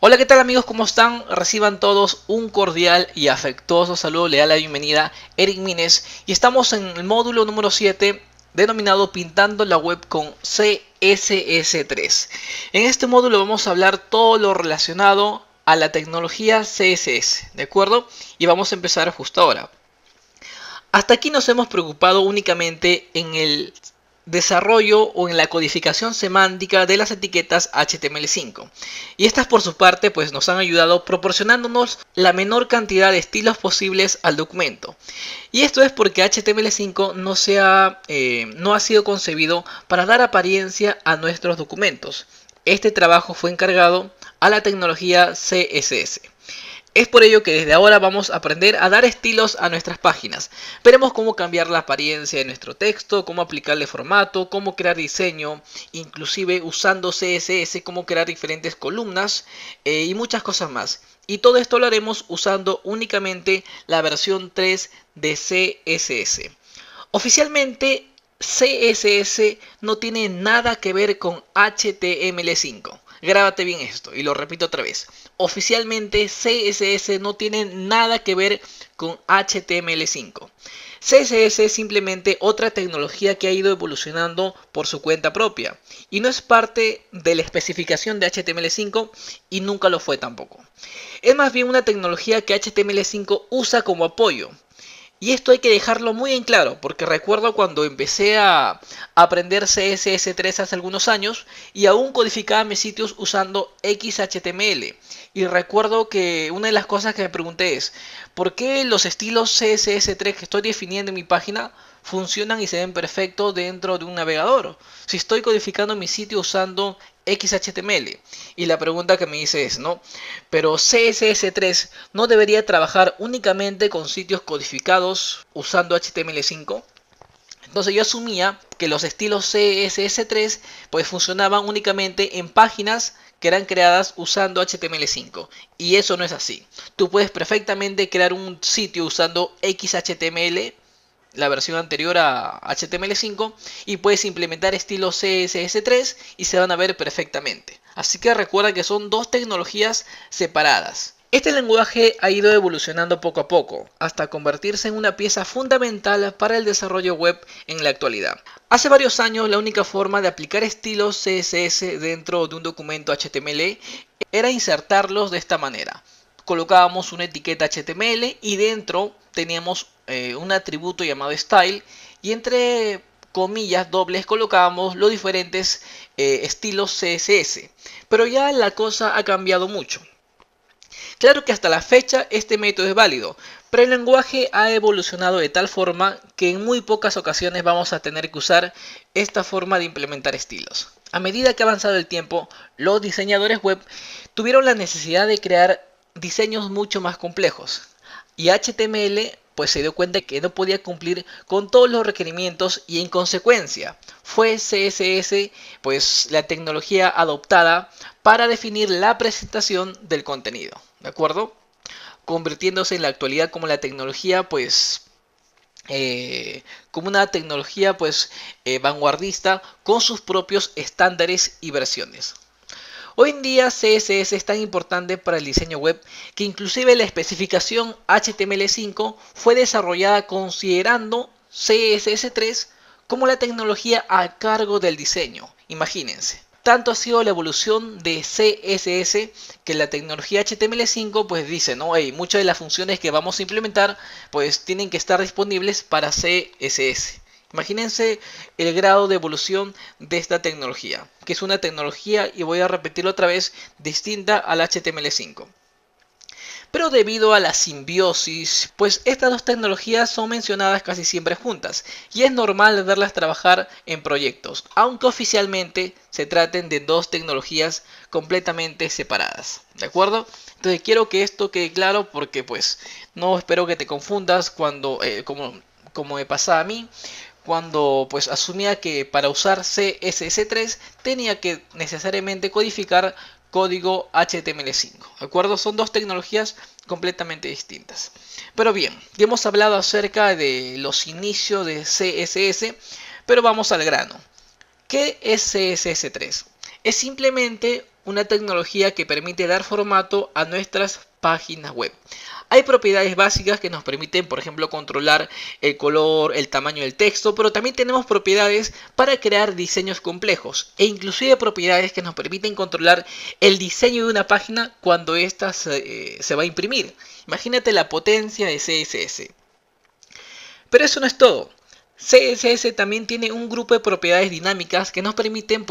Hola, ¿qué tal amigos? ¿Cómo están? Reciban todos un cordial y afectuoso saludo. Le da la bienvenida Eric Mines y estamos en el módulo número 7 denominado Pintando la web con CSS3. En este módulo vamos a hablar todo lo relacionado a la tecnología CSS, ¿de acuerdo? Y vamos a empezar justo ahora. Hasta aquí nos hemos preocupado únicamente en el desarrollo o en la codificación semántica de las etiquetas HTML5. Y estas por su parte pues nos han ayudado proporcionándonos la menor cantidad de estilos posibles al documento. Y esto es porque HTML5 no ha sido concebido para dar apariencia a nuestros documentos. Este trabajo fue encargado a la tecnología CSS. Es por ello que desde ahora vamos a aprender a dar estilos a nuestras páginas. Veremos cómo cambiar la apariencia de nuestro texto, cómo aplicarle formato, cómo crear diseño, inclusive usando CSS, cómo crear diferentes columnas y muchas cosas más. Y todo esto lo haremos usando únicamente la versión 3 de CSS. Oficialmente CSS no tiene nada que ver con HTML5. Grábate bien esto y lo repito otra vez. Oficialmente CSS no tiene nada que ver con HTML5. CSS es simplemente otra tecnología que ha ido evolucionando por su cuenta propia y no es parte de la especificación de HTML5 y nunca lo fue tampoco. Es más bien una tecnología que HTML5 usa como apoyo. Y esto hay que dejarlo muy en claro, porque recuerdo cuando empecé a aprender CSS3 hace algunos años y aún codificaba mis sitios usando XHTML. Y recuerdo que una de las cosas que me pregunté es, ¿por qué los estilos CSS3 que estoy definiendo en mi página funcionan y se ven perfectos dentro de un navegador? Si estoy codificando mi sitio usando XHTML. Y la pregunta que me hice es, ¿no? Pero CSS3 no debería trabajar únicamente con sitios codificados usando HTML5. Entonces yo asumía que los estilos CSS3 pues funcionaban únicamente en páginas que eran creadas usando HTML5 y eso no es así. Tú puedes perfectamente crear un sitio usando XHTML, la versión anterior a HTML5, y puedes implementar estilos CSS3 y se van a ver perfectamente. Así que recuerda que son dos tecnologías separadas. Este lenguaje ha ido evolucionando poco a poco, hasta convertirse en una pieza fundamental para el desarrollo web en la actualidad. Hace varios años la única forma de aplicar estilos CSS dentro de un documento HTML era insertarlos de esta manera. Colocábamos una etiqueta HTML y dentro teníamos un atributo llamado style y entre comillas dobles colocábamos los diferentes estilos CSS. Pero ya la cosa ha cambiado mucho. Claro que hasta la fecha este método es válido, pero el lenguaje ha evolucionado de tal forma que en muy pocas ocasiones vamos a tener que usar esta forma de implementar estilos. A medida que ha avanzado el tiempo, los diseñadores web tuvieron la necesidad de crear diseños mucho más complejos y HTML pues se dio cuenta que no podía cumplir con todos los requerimientos y en consecuencia fue CSS pues la tecnología adoptada para definir la presentación del contenido, ¿de acuerdo? Convirtiéndose en la actualidad como la tecnología como una tecnología vanguardista con sus propios estándares y versiones. Hoy en día CSS es tan importante para el diseño web que inclusive la especificación HTML5 fue desarrollada considerando CSS3 como la tecnología a cargo del diseño. Imagínense. Tanto ha sido la evolución de CSS que la tecnología HTML5 pues dice, no, hey, muchas de las funciones que vamos a implementar pues tienen que estar disponibles para CSS. Imagínense el grado de evolución de esta tecnología, que es una tecnología, y voy a repetirlo otra vez, distinta al HTML5. Pero debido a la simbiosis, pues estas dos tecnologías son mencionadas casi siempre juntas, y es normal verlas trabajar en proyectos, aunque oficialmente se traten de dos tecnologías completamente separadas, ¿de acuerdo? Entonces quiero que esto quede claro porque pues no espero que te confundas como me pasaba a mí, cuando pues asumía que para usar CSS3 tenía que necesariamente codificar código HTML5. ¿De acuerdo? Son dos tecnologías completamente distintas. Pero bien, ya hemos hablado acerca de los inicios de CSS, pero vamos al grano. ¿Qué es CSS3? Es simplemente una tecnología que permite dar formato a nuestras páginas web. Hay propiedades básicas que nos permiten, por ejemplo, controlar el color, el tamaño del texto, pero también tenemos propiedades para crear diseños complejos e inclusive propiedades que nos permiten controlar el diseño de una página cuando ésta se va a imprimir. Imagínate la potencia de CSS. Pero eso no es todo. CSS también tiene un grupo de propiedades dinámicas que nos permiten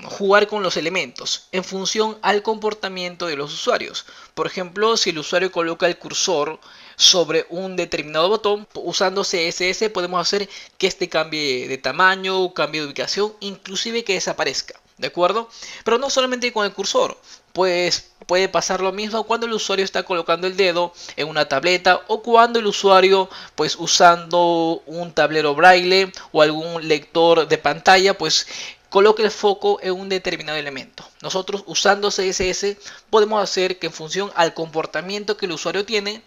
jugar con los elementos en función al comportamiento de los usuarios. Por ejemplo, si el usuario coloca el cursor sobre un determinado botón, usando CSS podemos hacer que este cambie de tamaño, cambie de ubicación, inclusive que desaparezca. ¿De acuerdo? Pero no solamente con el cursor, pues puede pasar lo mismo cuando el usuario está colocando el dedo en una tableta o cuando el usuario pues usando un tablero braille o algún lector de pantalla pues coloque el foco en un determinado elemento. Nosotros usando CSS podemos hacer que en función al comportamiento que el usuario tiene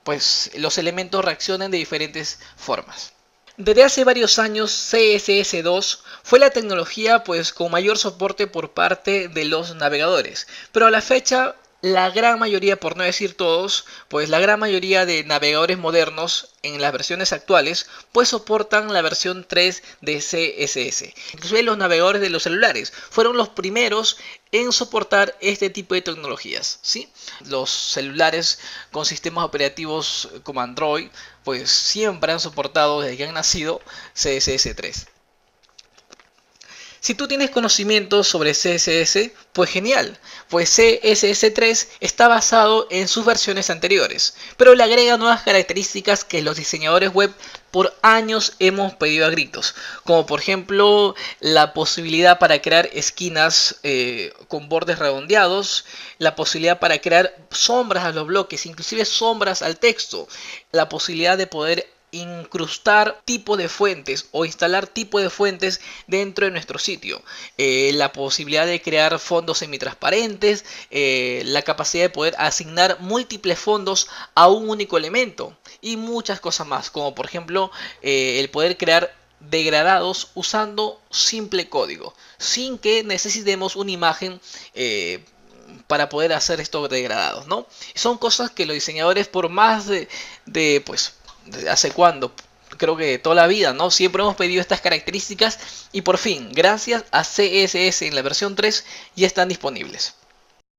pues los elementos reaccionen de diferentes formas. Desde hace varios años CSS2 fue la tecnología con mayor soporte por parte de los navegadores, pero a la fecha la gran mayoría, por no decir todos, pues la gran mayoría de navegadores modernos en las versiones actuales pues soportan la versión 3 de CSS. Inclusive los navegadores de los celulares fueron los primeros en soportar este tipo de tecnologías, ¿sí? Los celulares con sistemas operativos como Android pues siempre han soportado desde que han nacido CSS3. Si tú tienes conocimientos sobre CSS, pues genial, pues CSS3 está basado en sus versiones anteriores, pero le agrega nuevas características que los diseñadores web por años hemos pedido a gritos, como por ejemplo la posibilidad para crear esquinas con bordes redondeados, la posibilidad para crear sombras a los bloques, inclusive sombras al texto, la posibilidad de poder incrustar tipo de fuentes o instalar tipo de fuentes dentro de nuestro sitio, la posibilidad de crear fondos semitransparentes, la capacidad de poder asignar múltiples fondos a un único elemento y muchas cosas más, como por ejemplo el poder crear degradados usando simple código sin que necesitemos una imagen para poder hacer estos degradados, ¿no? Son cosas que los diseñadores por más ¿hace cuándo? Creo que toda la vida, ¿no? Siempre hemos pedido estas características y por fin, gracias a CSS en la versión 3 ya están disponibles.